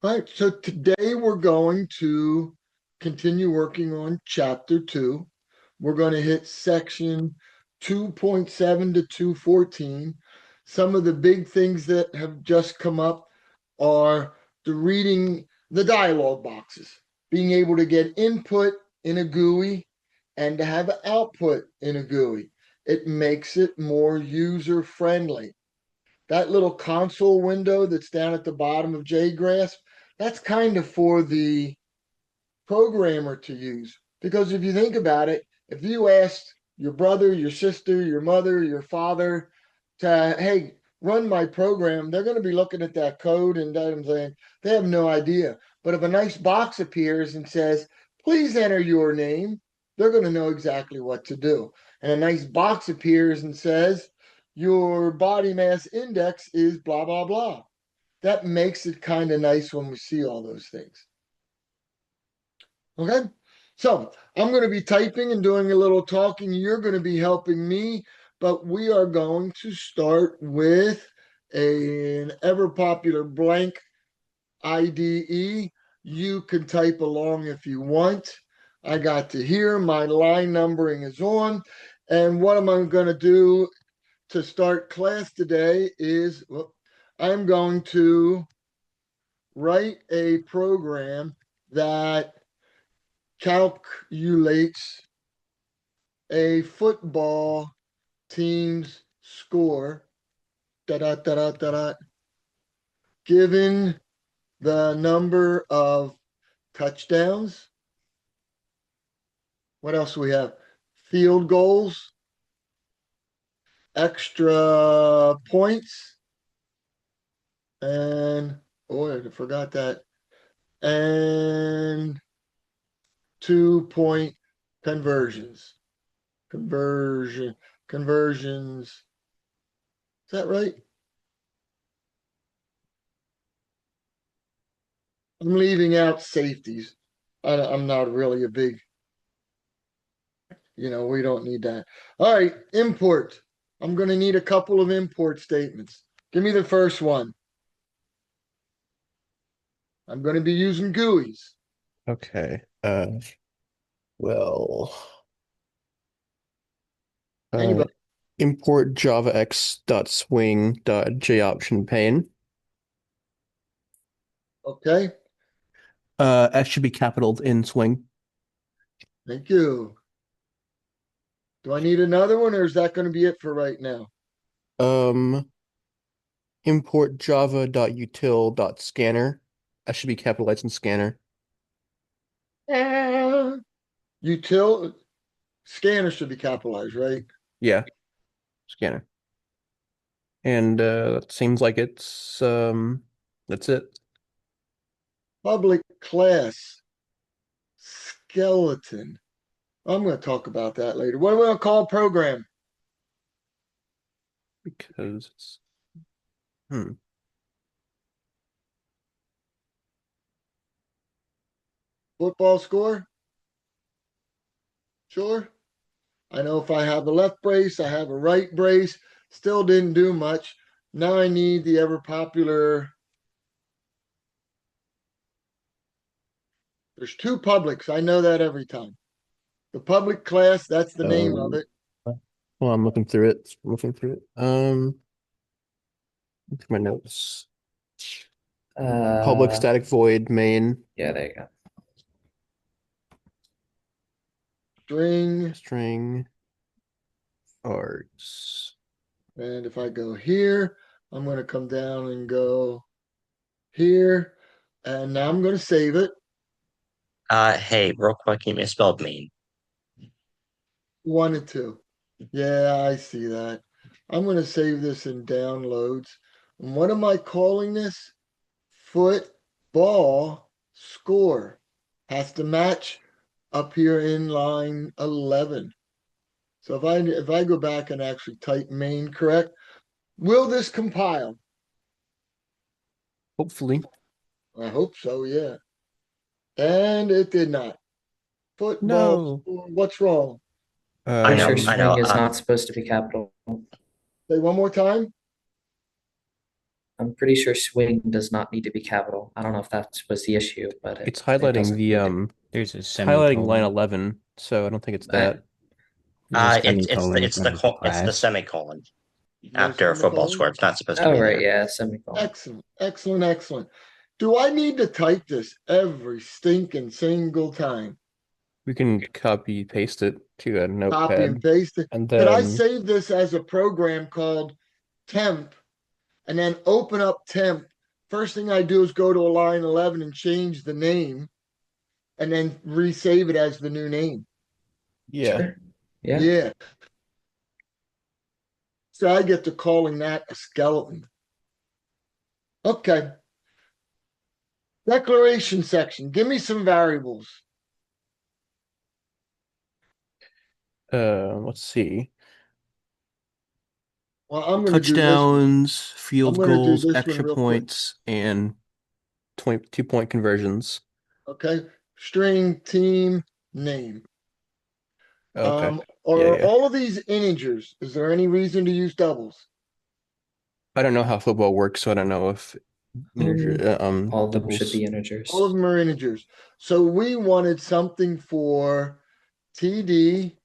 All right, so today we're going to continue working on chapter 2. We're going to hit section 2.7 to 214. Some of the big things that have just come up are the reading the dialog boxes, being able to get input in a GUI and to have output in a GUI. It makes it more user friendly. That little console window that's down at the bottom of JGrasp, that's kind of for the programmer to use. Because if you think about it, if you asked your brother, your sister, your mother, your father to, hey, run my program, they're going to be looking at that code and I'm saying they have no idea. But if a nice box appears and says, please enter your name, they're going to know exactly what to do. And a nice box appears and says, your body mass index is blah, blah, blah. That makes it kind of nice when we see all those things. Okay. So I'm going to be typing and doing a little talking. You're going to be helping me, but we are going to start with an ever popular blank IDE. You can type along if you want. I got to here. My line numbering is on. And what am I going to do to start class today is well, I'm going to write a program that calculates a football team's score, da da da da da da, given the number of touchdowns. What else do we have? Field goals, extra points, and oh, I forgot that. And 2 point conversions. Conversion, conversions. Is that right? I'm leaving out safeties. I'm not really a big, we don't need that. All right, import. I'm going to need a couple of import statements. Give me the first one. I'm going to be using GUIs. Okay. Well, uh, Anybody? import javax.swing.joption pane. Okay, X should be capitaled in swing. thank you. Do I need another one or is that going to be it for right now? Um, import java.util.scanner. That should be capitalized in scanner. Util scanner should be capitalized, right? Yeah, scanner. And it seems like that's it. Public class skeleton. I'm going to talk about that later. What do we going to call program? Because it's hmm. Football score? Sure. I know if I have a left brace, I have a right brace. Still didn't do much. Now I need the ever popular. There's two publics. I know that every time. The public class, that's the name of Um, it. well, I'm looking through it. I'm looking through it. Look at my notes. Public Uh, static void main yeah, there you go. String. string args. And if I go here, I'm going to come down and go here. And now I'm going to save it. Hey, real quick, you misspelled mean. Wanted to. Yeah, I see that. I'm going to save this in downloads. And what am I calling this? Football score. Has to match up here in line 11. So if I go back and actually type main correct, will this compile? Hopefully. I hope so, yeah. And it did not. Football No. score. What's wrong? I Pretty know, sure Um, I know. swing is not supposed to be capital. Say one more time. I'm pretty sure swing does not need to be capital. I don't know if that was the issue, but It's it highlighting doesn't the need to. There's a it's highlighting line semicolon. 11, so I don't think it's I, that. There's a It's semicolon in it's the front of the it's the class. semicolon No after a football score. semicolon? It's not supposed to oh be right, there. yeah, semicolon. Excellent, excellent, excellent. Do I need to type this every stinking single time? We can copy paste it to a Copy and notepad, paste it? and Could I then save this as a program called temp and then open up temp? First thing I do is go to a line 11 and change the name and then resave it as the new name. yeah, Sure. Yeah. Yeah. So I get to calling that a skeleton. Okay. Declaration section. Give me some variables. let's see. Well, I'm going to do this one. Touchdowns, I'm field going to do goals, this one extra real quick. points, and 2-point conversions. Okay. String team name. Okay. Yeah, Are yeah. all of these integers? Is there any reason to use doubles? I don't know how football works, so I don't know if integer All of them should doubles. be All of integers. them are integers. So we wanted something for TD,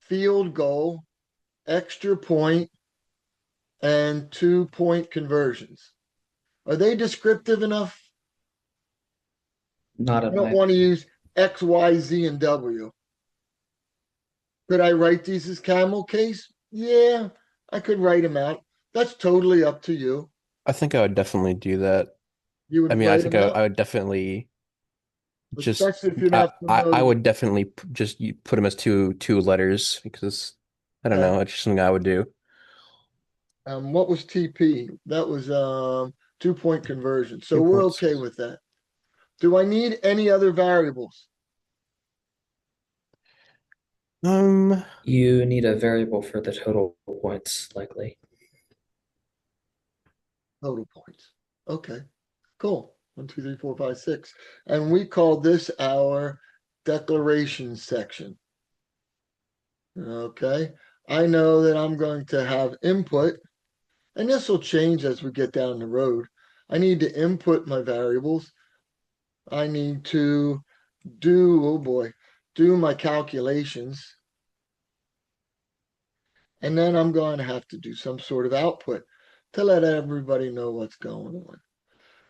field goal, extra point, and 2-point conversions. Are they descriptive enough? Not I in don't my want to opinion. use X, Y, Z, and W. Could I write these as camel case? Yeah, I could write them out. That's totally up to you. I think I would definitely do that. You I would mean, I write think them I out, would definitely just especially if you're I not I familiar. would definitely just put them as two letters because I don't Okay. know, it's just something I would do. What was TP? That was 2-point conversion. So Two we're points. okay with that. Do I need any other variables? You need a variable for the total points, likely. Total points. Okay, cool. 1, 2, 3, 4, 5, 6. And we call this our declaration section. Okay. I know that I'm going to have input, and this will change as we get down the road. I need to input my variables. I need to oh boy, do my calculations. And then I'm going to have to do some sort of output to let everybody know what's going on.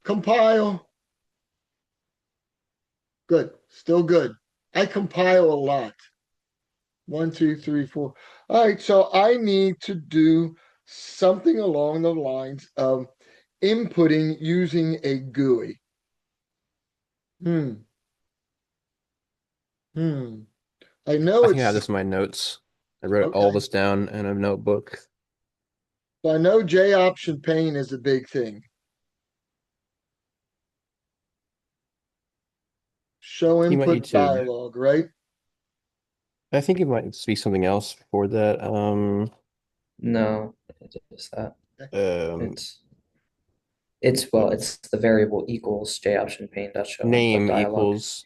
Compile. Good. Still good. I compile a lot. 1, 2, 3, 4. All right. So I need to do something along the lines of inputting using a GUI. Hmm. Hmm. I know I think I have it's this in my notes. I wrote all okay. this down in a notebook. So I know J option pane is a big thing. Show You might need input to dialog, right? I think it might be something else for that. No, it's just that. Um It's it's the variable equals J option pane dot show input name dialog. equals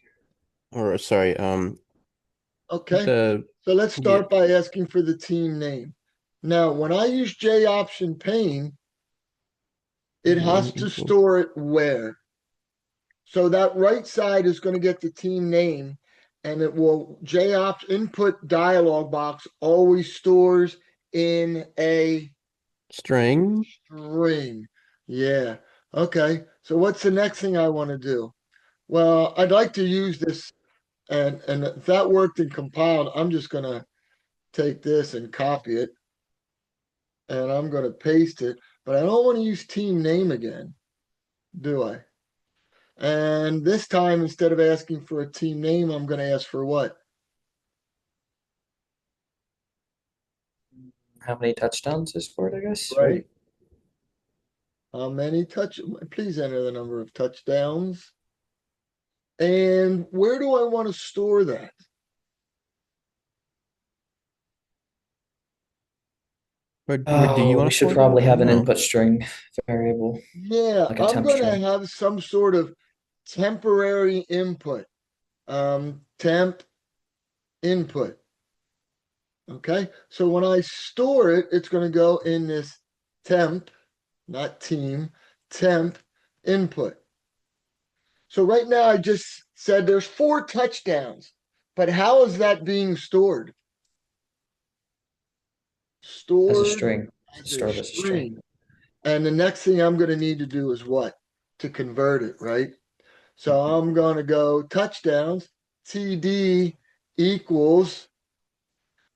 or sorry, Okay. the So let's yeah, start by asking for the team name. Now, when I use J option pane, it name has to equals store it where? So that right side is going to get the team name, and it will J opt input dialog box always stores in a string. string. Yeah. Okay. So what's the next thing I want to do? Well, I'd like to use this, and if that worked and compiled, I'm just gonna take this and copy it, and I'm gonna paste it. But I don't want to use team name again, do I? And this time, instead of asking for a team name, I'm gonna ask for what? How many touchdowns is scored, I guess, Right. right? How many Please enter the number of touchdowns. And where do I want to store that? Where do you Oh, want we to should store that? probably I have don't an know. input string variable, Yeah, like a I'm temp gonna string. have some sort of temporary input. Temp input. Okay, so when I store it, it's going to go in this temp not team, temp input. So right now I just said there's 4 touchdowns, but how is that being stored? As a Stored string, as a stored as a string. string. And the next thing I'm going to need to do is what? To convert it, right? So I'm going to go touchdowns, TD equals,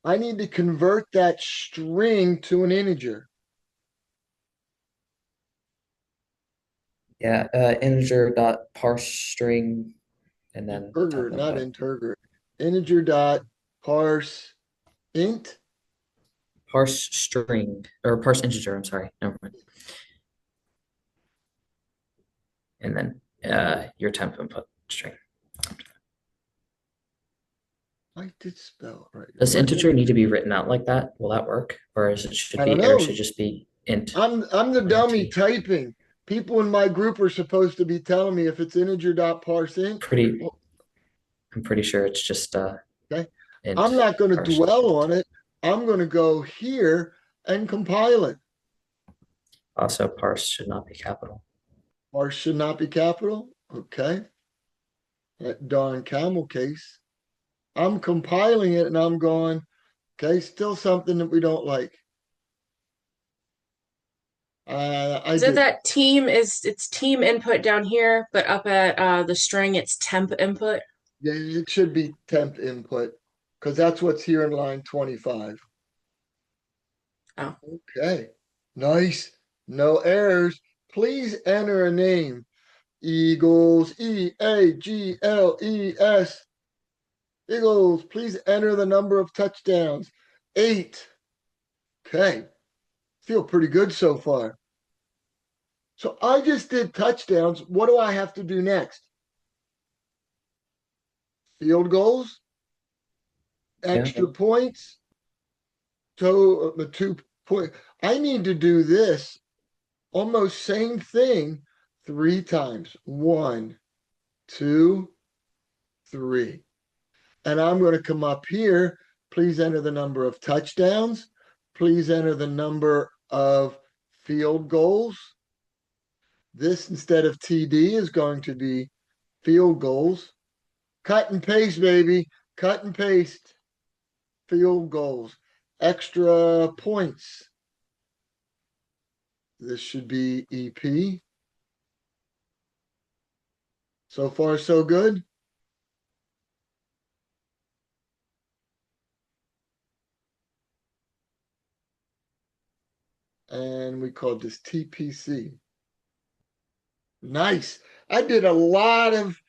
I need to convert that string to an integer. Yeah, integer dot parse string and then Integer, temp not input. integer. Integer dot parse int. Parse string or parse integer, I'm sorry. Never mind. And then your temp input string. I did spell it right. Does Where integer need to be written out like that? Will that work? Or is it should I don't be or know. should just be int? I'm the or dummy int? typing. People in my group are supposed to be telling me if it's integer dot parse int. Pretty I'm pretty sure it's just Okay. int I'm not going to parse dwell int. on it. I'm going to go here and compile it. Also parse should not be capital. Parse should not be capital. Okay. That darn camel case. I'm compiling it and I'm going, okay, still something that we don't like. I Is it did. that it's team input down here, but up at the string it's temp input? Yeah, it should be temp input because that's what's here in line 25. Oh. Okay. Nice. No errors. Please enter a name. Eagles, Eagles. Eagles, please enter the number of touchdowns. 8. Okay. Feel pretty good so far. So I just did touchdowns. What do I have to do next? Field goals, extra points, so the 2 point. I need to do this almost same thing 3 times. 1, 2, 3. And I'm going to come up here. Please enter the number of touchdowns. Please enter the number of field goals. This instead of TD is going to be field goals. Cut and paste, baby. Cut and paste. Field goals. Extra points. This should be EP. So far, so good. And we called this TPC. Nice. I did a lot of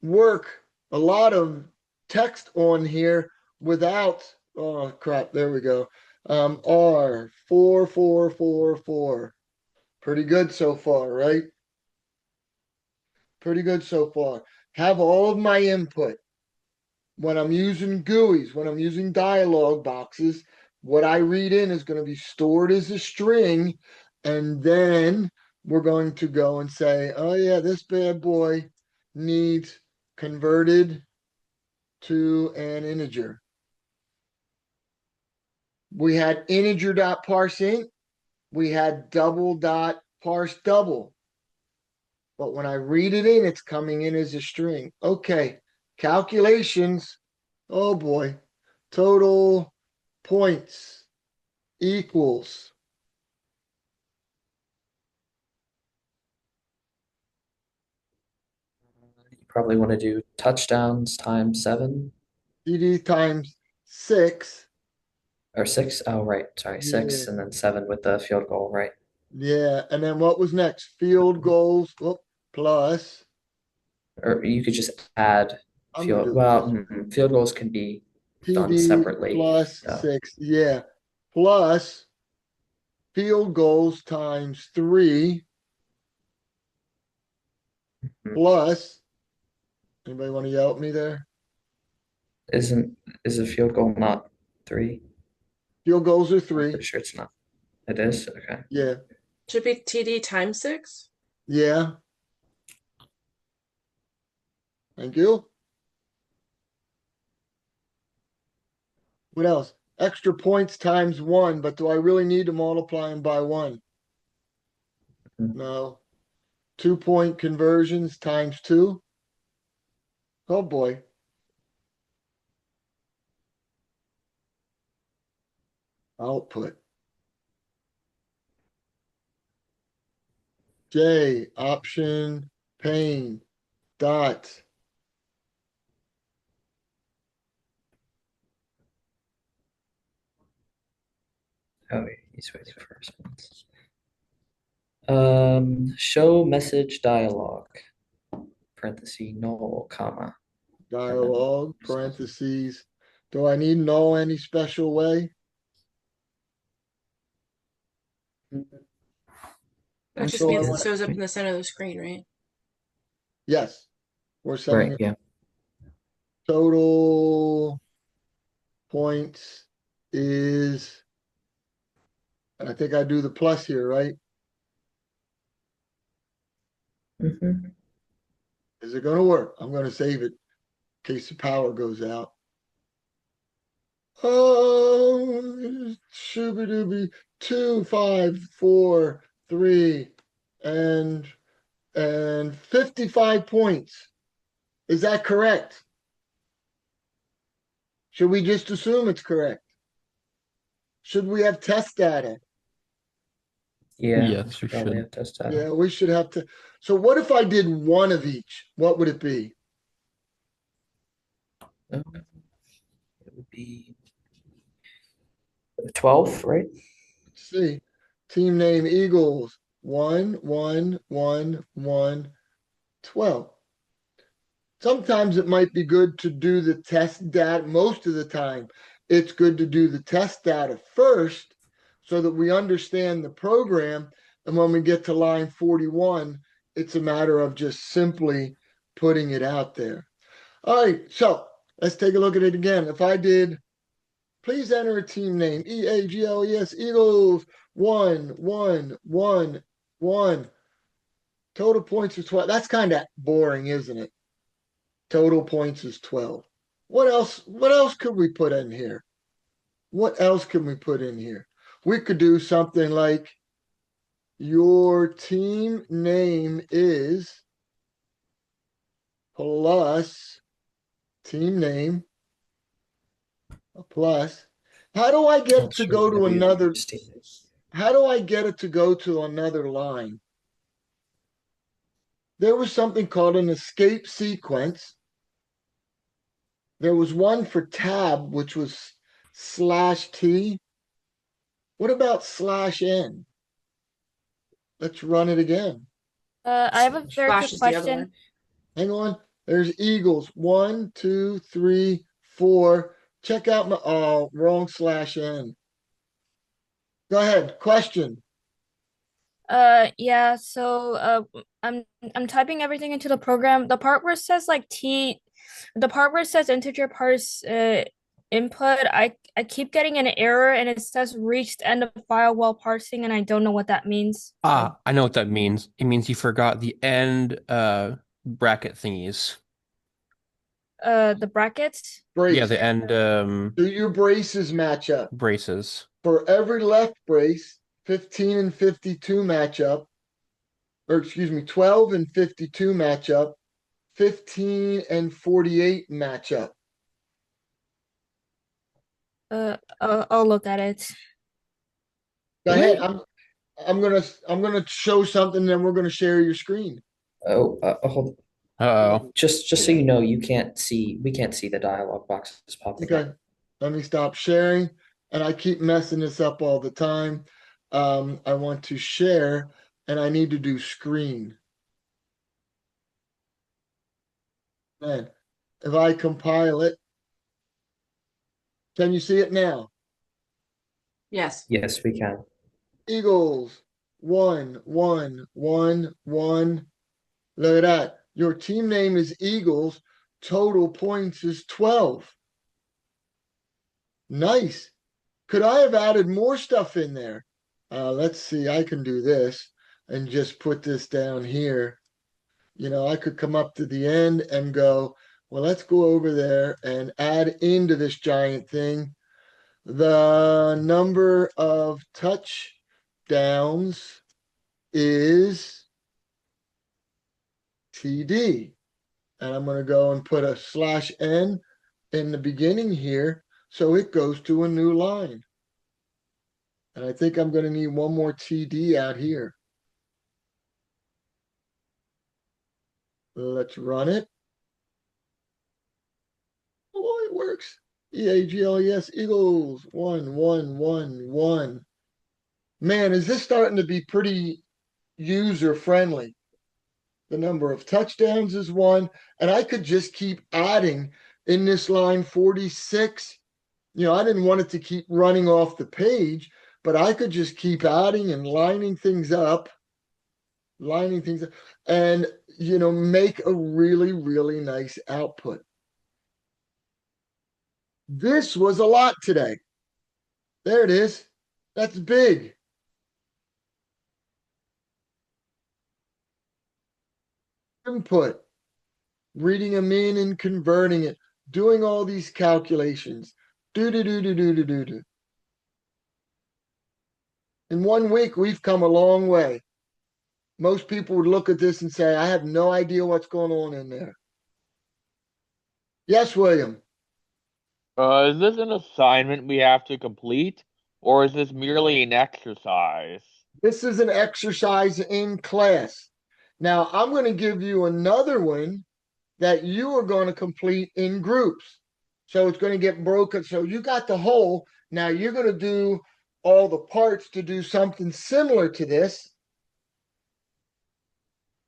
work, a lot of text on here without, oh crap, there we go. R4444. Pretty good so far, right? Pretty good so far. Have all of my input. When I'm using GUIs, when I'm using dialog boxes, what I read in is going to be stored as a string. And then we're going to go and say, oh, yeah, this bad boy needs converted to an integer. We had integer dot parse int. We had double dot parse double. But when I read it in, it's coming in as a string. Okay, calculations. Oh boy. Total points equals. You probably want to do touchdowns times 7 TD times 6. or 6. Oh, right. Sorry, 6 Yeah. and then 7 with the field goal, right? Yeah. And then what was next? Field goals plus. Or you could just add I'm going to field. do it Well, this way. field goals can be done TD separately. plus 6. Yeah. Plus field goals times 3 plus. Anybody want to yell at me there? Isn't is a field goal not 3? Field goals are I'm 3. pretty sure it's not. It is? Okay. Yeah. Should be TD times 6. Yeah. Thank you. What else? Extra points times 1, but do I really need to multiply them by 1? No. 2-point conversions times 2. Oh boy. Output. J, option, pane, dot. Oh, wait, he's waiting for a response. Show message dialog. Parenthesis, null, comma. Dialogue, parentheses. Do I need null any special way? That just So I means it want, shows up in the center of the screen, right? yes, we're setting Right, it yeah. total points is, I think I do the plus here, right? Mhm. Is it gonna work? I'm gonna save it in case the power goes out. Oh, shooby 2, 5, 4, 3, and 55 points. Is that correct? Should we just assume it's correct? Should we have test data? Yeah, we Yes, we should probably should. have test data. Yeah, we should have to. So what if I did one of each? What would it be? It would be 12, right? Let's see. Team name Eagles. 1, 1, 1, 1, 12. Sometimes it might be good to do the test data. Most of the time, it's good to do the test data first so that we understand the program. And when we get to line 41, it's a matter of just simply putting it out there. All right, so let's take a look at it again. If I did, please enter a team name, EAGLES Eagles, 1, 1, 1, 1. Total points is 12. That's kind of boring, isn't it? Total points is 12. What else could we put in here? What else can we put in here? We could do something like your team name is plus team name plus. How do I get it to go to another? How do I get it to go to another line? There was something called an escape sequence. There was one for tab, which was /t. What about /n? Let's run it again. I have a very Flash quick is the other question. one. Hang on. There's Eagles. 1, 2, 3, 4. Check out my, oh, wrong /n. Go ahead. Question. Yeah, so I'm typing everything into the program. The part where it says like the part where it says integer parse input, I keep getting an error and it says reached end of file while parsing and I don't know what that means. Ah, I know what that means. It means you forgot the end bracket thingies. The brackets. Brace. Yeah, the end Do your braces match up? braces. For every left brace, 15 and 52 match up. Or excuse me, 12 and 52 match up. 15 and 48 match up. I'll look at it. Go ahead. Really? I'm gonna show something, then we're gonna share your screen. Oh, hold. Uh-oh. Just so you know, we can't see the dialog boxes popping Okay, up. let me stop sharing. And I keep messing this up all the time. I want to share and I need to do screen. Man, if I compile it, can you see it now? Yes. Yes, we can. Eagles, 1, 1, 1, 1. Look at that. Your team name is Eagles. Total points is 12. Nice. Could I have added more stuff in there? Let's see. I can do this and just put this down here. You know, I could come up to the end and go, well, let's go over there and add into this giant thing the number of touchdowns is TD. And I'm going to go and put a /n in the beginning here, so it goes to a new line. And I think I'm going to need one more TD out here. Let's run it. Oh, it works. EAGLES Eagles 1111. Man, is this starting to be pretty user friendly? The number of touchdowns is 1, and I could just keep adding in this line 46. I didn't want it to keep running off the page, but I could just keep adding and lining things up, and make a really, really nice output. This was a lot today. There it is. That's big. Input, reading them in and converting it, doing all these calculations. Do. In 1 week, we've come a long way. Most people would look at this and say, I have no idea what's going on in there. Yes, William. Is this an assignment we have to complete, or is this merely an exercise? This is an exercise in class. Now, I'm going to give you another one that you are going to complete in groups. So it's going to get broken. So you got the whole. Now you're going to do all the parts to do something similar to this.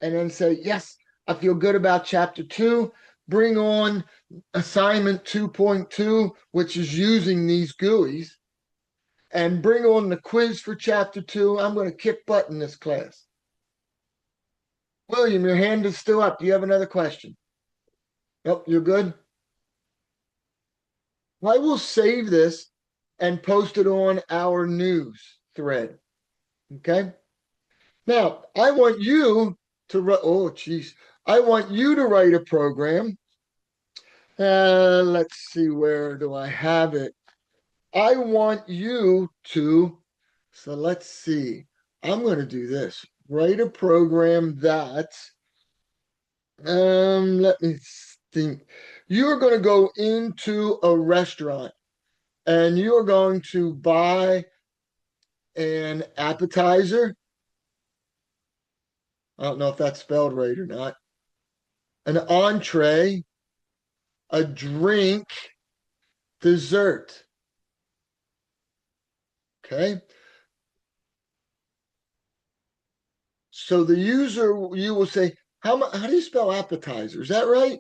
And then say, yes, I feel good about chapter 2. Bring on assignment 2.2, which is using these GUIs. And bring on the quiz for chapter 2. I'm going to kick butt in this class. William, your hand is still up. Do you have another question? Nope, you're good. I will save this and post it on our news thread. Okay. Now, I want you to write. Oh, geez. I want you to write a program. Let's see. Where do I have it? I want you to. So let's see. I'm going to do this. Write a program that. Let me think. You're going to go into a restaurant and you're going to buy an appetizer. I don't know if that's spelled right or not. An entree, a drink, dessert. Okay. So the user, you will say, how do you spell appetizer? Is that right?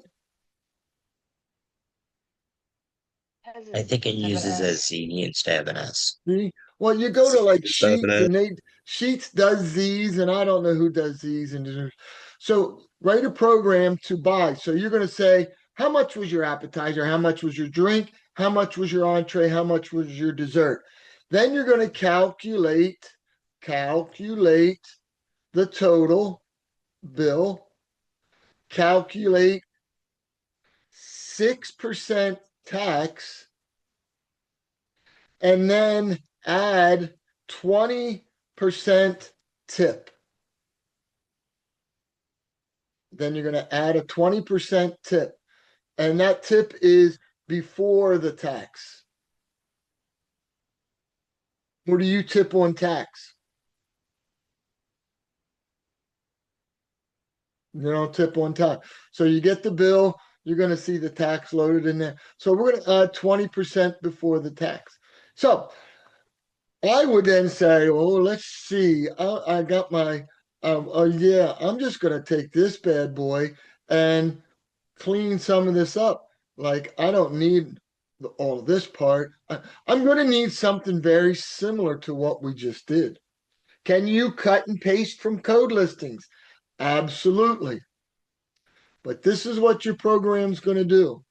I think it uses a Z instead of an S. See? Well, you go to like Instead of an Sheets S. and Sheets does these, and I don't know who does these. And so write a program to buy. So you're going to say, how much was your appetizer? How much was your drink? How much was your entree? How much was your dessert? Then you're going to calculate the total bill, calculate 6% tax, and then add 20% tip. Then you're going to add a 20% tip. And that tip is before the tax. What do you tip on tax? You don't tip on tax. So you get the bill, you're going to see the tax loaded in there. So we're going to add 20% before the tax. So I would then say, oh, let's see. I got my, oh yeah, I'm just going to take this bad boy and clean some of this up. Like, I don't need all of this part. I'm going to need something very similar to what we just did. Can you cut and paste from code listings? Absolutely. But this is what your program's going to do.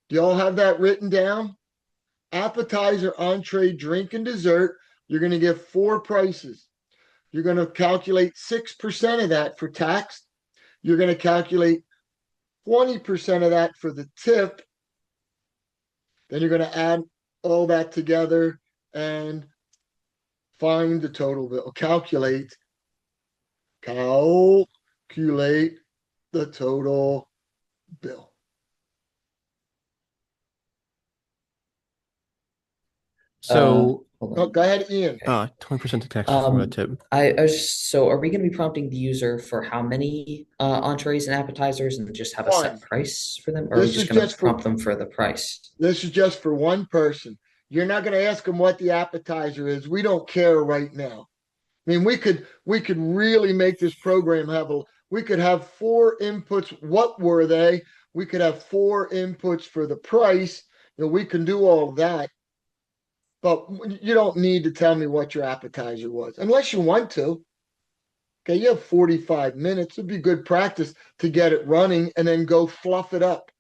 Do y'all have that written down? Appetizer, entree, drink, and dessert. You're going to get 4 prices. You're going to calculate 6% of that for tax. You're going to calculate 20% of that for the tip. Then you're going to add all that together and find the total bill, calculate calculate the total bill. So, Hold Oh, on. go ahead, Ian. 20% tax before the tip. So are we going to be prompting the user for how many entrees and appetizers and just have a set One. price for them? Or are we This is just going to just for prompt them for the price? this is just for one person. You're not going to ask them what the appetizer is. We don't care right now. I mean, we could really make this program we could have 4 inputs. What were they? We could have 4 inputs for the price. We can do all that, but you don't need to tell me what your appetizer was unless you want to. Okay, you have 45 minutes. It'd be good practice to get it running and then go fluff it up.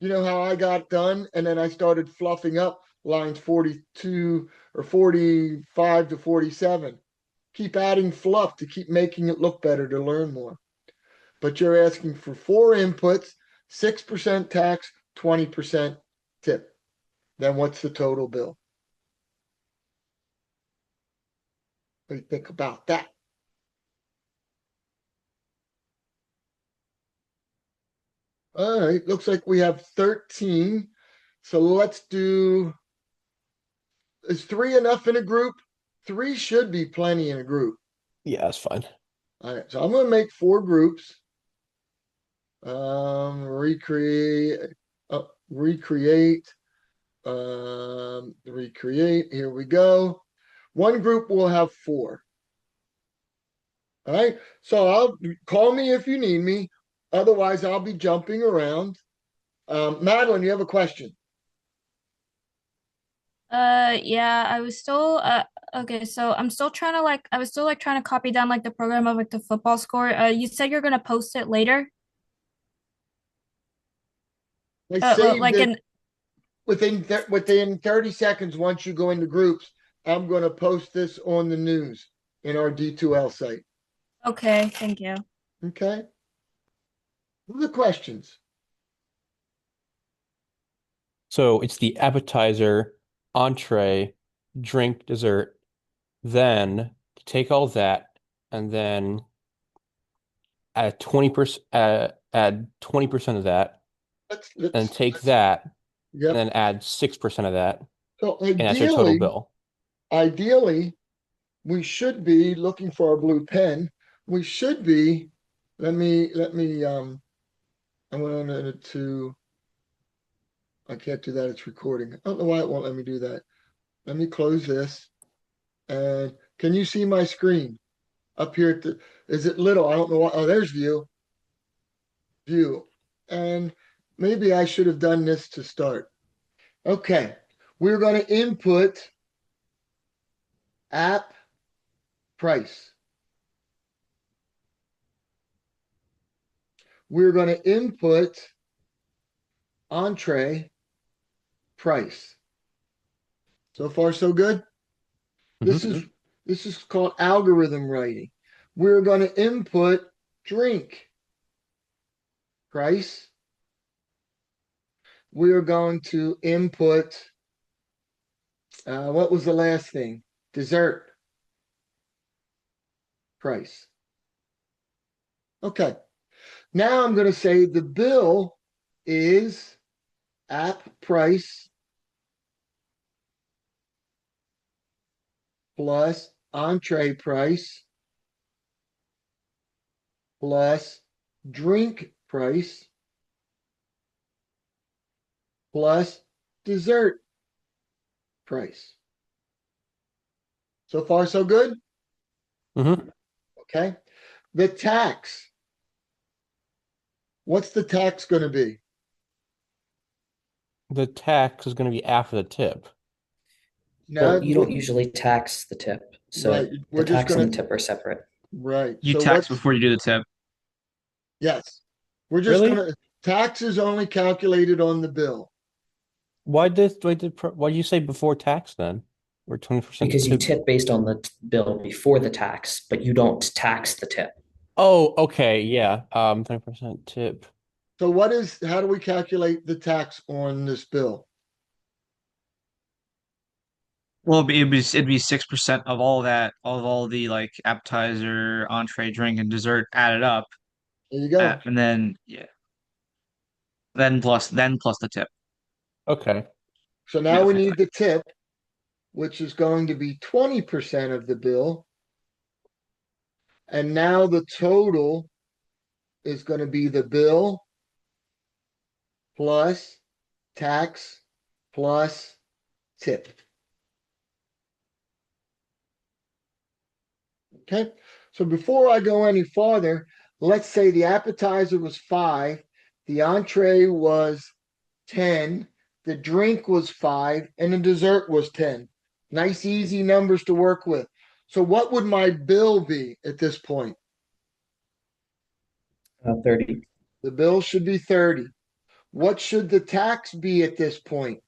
You know how I got done? And then I started fluffing up lines 42 or 45 to 47. Keep adding fluff to keep making it look better to learn more. But you're asking for 4 inputs, 6% tax, 20% tip. Then what's the total bill? What do you think about that? All right, looks like we have 13. So let's do, is 3 enough in a group? 3 should be plenty in a group. Yeah, that's fine. All right, so I'm gonna make 4 groups. Recreate, recreate. Here we go. One group will have 4. All right, so I'll call me if you need me. Otherwise, I'll be jumping around. Madeline, you have a question? Yeah, I was still okay, so I'm still trying to I was still trying to copy down the program of the football score. You said you're gonna post it later? I Well, saved it in within 30 seconds. Once you go into groups, I'm going to post this on the news in our D2L site. okay, thank you. Okay. What are the questions? So it's the appetizer, entree, drink, dessert. Then take all that and then add 20%, add 20% of that, and take that and Yep. then add 6% of that, So and that's your total bill. ideally, we should be looking for our blue pen. We should be, I wanted to, I can't do that. It's recording. I don't know why it won't let me do that. Let me close this. And can you see my screen up here? Is it little? I don't know why. Oh, there's view. View. And maybe I should have done this to start. Okay. We're going to input app price. We're going to input entree price. So far, so good. This is called algorithm writing. We're going to input drink price. We're going to input what was the last thing? Dessert price. Okay. Now I'm going to say the bill is app price plus entree price plus drink price plus dessert price. So far, so good? Mm-hmm. Okay. The tax. What's the tax going to be? The tax is going to be after the tip. No, Well, you don't usually tax the tip, so right. the We're just tax and going the to, tip are separate. right. You So tax what's, before you do the tip. yes. We're just Really? going to, tax is only calculated on the bill. Why did you say before tax then? Or 20% Because you tip? tip based on the bill before the tax, but you don't tax the tip. Oh, okay, yeah. 20% tip. So how do we calculate the tax on this bill? Well, it'd be 6% of all that, of all the like appetizer, entree, drink, and dessert added up, There you go. and then yeah, then plus the tip. Okay. So now we need the tip, which is going to be 20% of the bill. And now the total is going to be the bill plus tax plus tip. Okay, so before I go any farther, let's say the appetizer was 5, the entree was 10, the drink was 5, and the dessert was 10. Nice, easy numbers to work with. So, what would my bill be at this point? 30. The bill should be 30. What should the tax be at this point?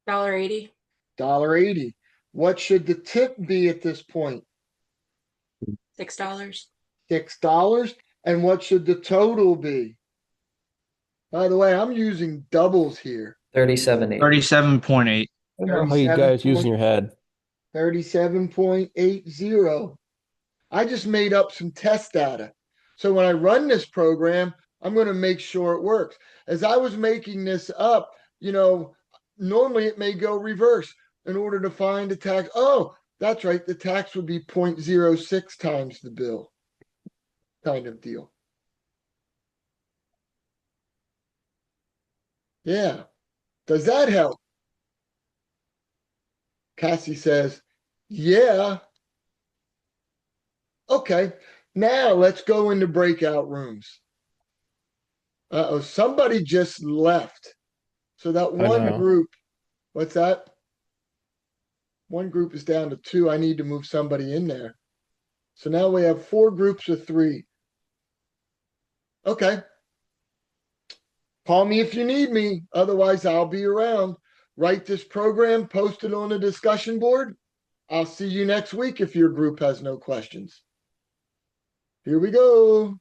$1.80. $1.80. What should the tip be at this point? $6. $6. And what should the total be? By the way, I'm using doubles here. 37.8. 37.8. I don't know how you guys using your head. 37.80. I just made up some test data. So when I run this program, I'm going to make sure it works. As I was making this up, normally it may go reverse in order to find the tax. Oh, that's right. The tax would be 0.06 times the bill kind of deal. Yeah. Does that help? Cassie says, yeah. Okay. Now let's go into breakout rooms. Uh-oh, somebody just left. So that I one know. group, what's that? One group is down to 2. I need to move somebody in there. So now we have 4 groups of 3. Okay. Call me if you need me. Otherwise, I'll be around. Write this program, post it on the discussion board. I'll see you next week if your group has no questions. Here we go.